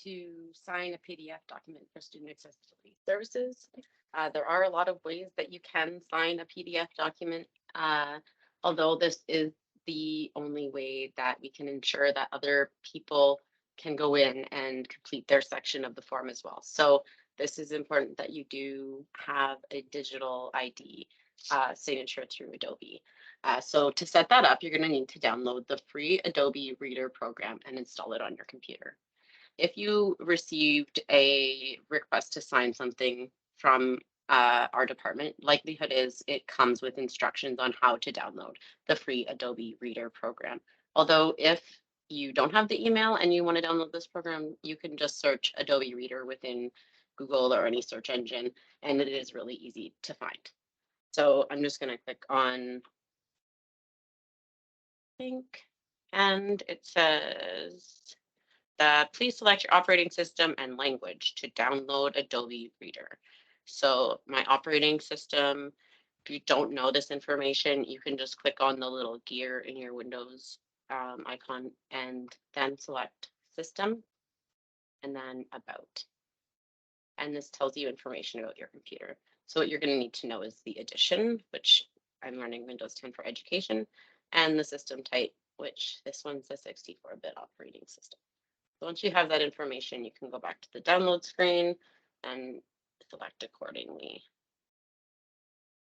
to sign a PDF document for student accessibility services. There are a lot of ways that you can sign a PDF document, although this is the only way that we can ensure that other people can go in and complete their section of the form as well. So this is important that you do have a digital ID signature through Adobe. So to set that up, you're going to need to download the free Adobe Reader program and install it on your computer. If you received a request to sign something from our department, likelihood is it comes with instructions on how to download the free Adobe Reader program. Although if you don't have the email and you want to download this program, you can just search Adobe Reader within Google or any search engine, and it is really easy to find. So I'm just going to click on link, and it says that please select your operating system and language to download Adobe Reader. So my operating system, if you don't know this information, you can just click on the little gear in your Windows icon and then select system and then about. And this tells you information about your computer. So what you're going to need to know is the edition, which I'm running Windows 10 for education, and the system type, which this one's a 64-bit operating system. So once you have that information, you can go back to the download screen and select accordingly.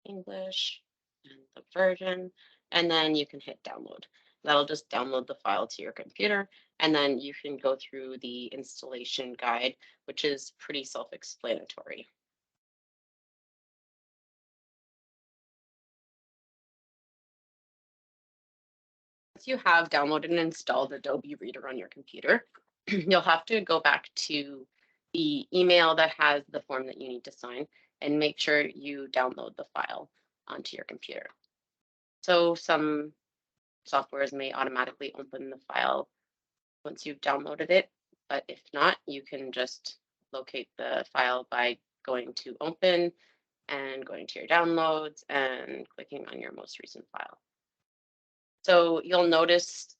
English and the version, and then you can hit download. That'll just download the file to your computer, and then you can go through the installation guide, which is pretty self-explanatory. Once you have downloaded and installed Adobe Reader on your computer, you'll have to go back to the email that has the form that you need to sign and make sure you download the file onto your computer. So some softwares may automatically open the file once you've downloaded it, but if not, you can just locate the file by going to open and going to your downloads and clicking on your most recent file. So you'll notice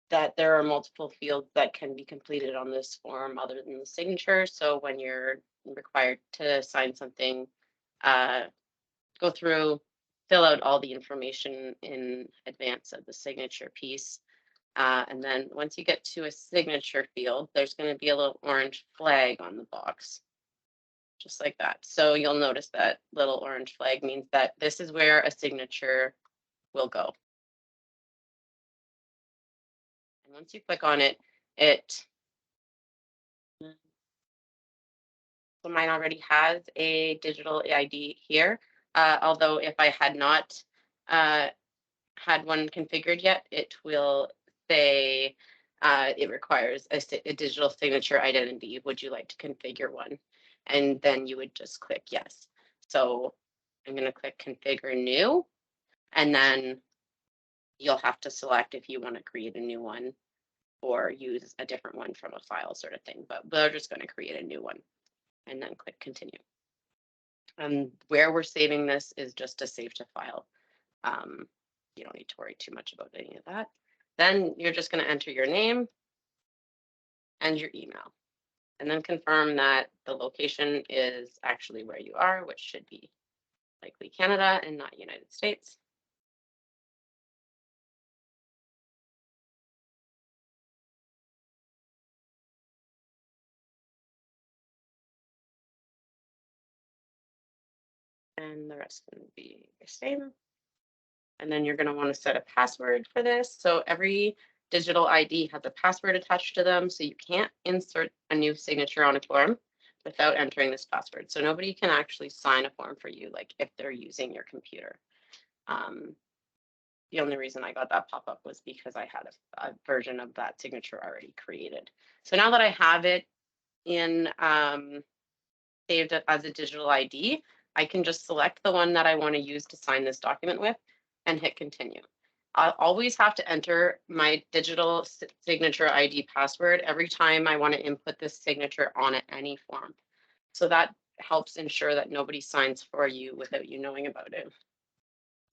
that there are multiple fields that can be completed on this form other than the signature. So when you're required to sign something, go through, fill out all the information in advance of the signature piece. And then once you get to a signature field, there's going to be a little orange flag on the box, just like that. So you'll notice that little orange flag means that this is where a signature will go. And once you click on it, so mine already has a digital ID here. Although if I had not had one configured yet, it will say it requires a digital signature identity. Would you like to configure one? And then you would just click yes. So I'm going to click configure new, and then you'll have to select if you want to create a new one or use a different one from a file sort of thing. But we're just going to create a new one and then click continue. And where we're saving this is just a save to file. You don't need to worry too much about any of that. Then you're just going to enter your name and your email, and then confirm that the location is actually where you are, which should be likely Canada and not United States. And the rest can be the same. And then you're going to want to set a password for this. So every digital ID has a password attached to them, so you can't insert a new signature on a form without entering this password. So nobody can actually sign a form for you, like if they're using your computer. The only reason I got that pop-up was because I had a version of that signature already created. So now that I have it in saved as a digital ID, I can just select the one that I want to use to sign this document with and hit continue. I'll always have to enter my digital signature ID password every time I want to input this signature on any form. So that helps ensure that nobody signs for you without you knowing about it.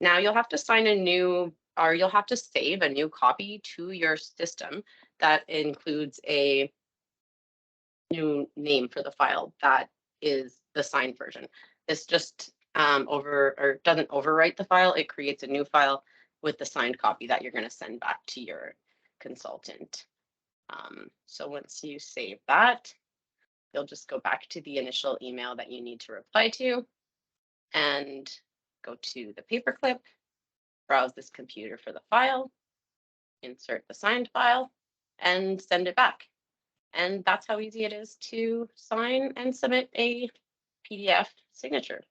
Now you'll have to sign a new, or you'll have to save a new copy to your system that includes a new name for the file that is the signed version. This just doesn't overwrite the file. It creates a new file with the signed copy that you're going to send back to your consultant. So once you save that, you'll just go back to the initial email that you need to reply to and go to the paperclip, browse this computer for the file, insert the signed file, and send it back. And that's how easy it is to sign and submit a PDF signature.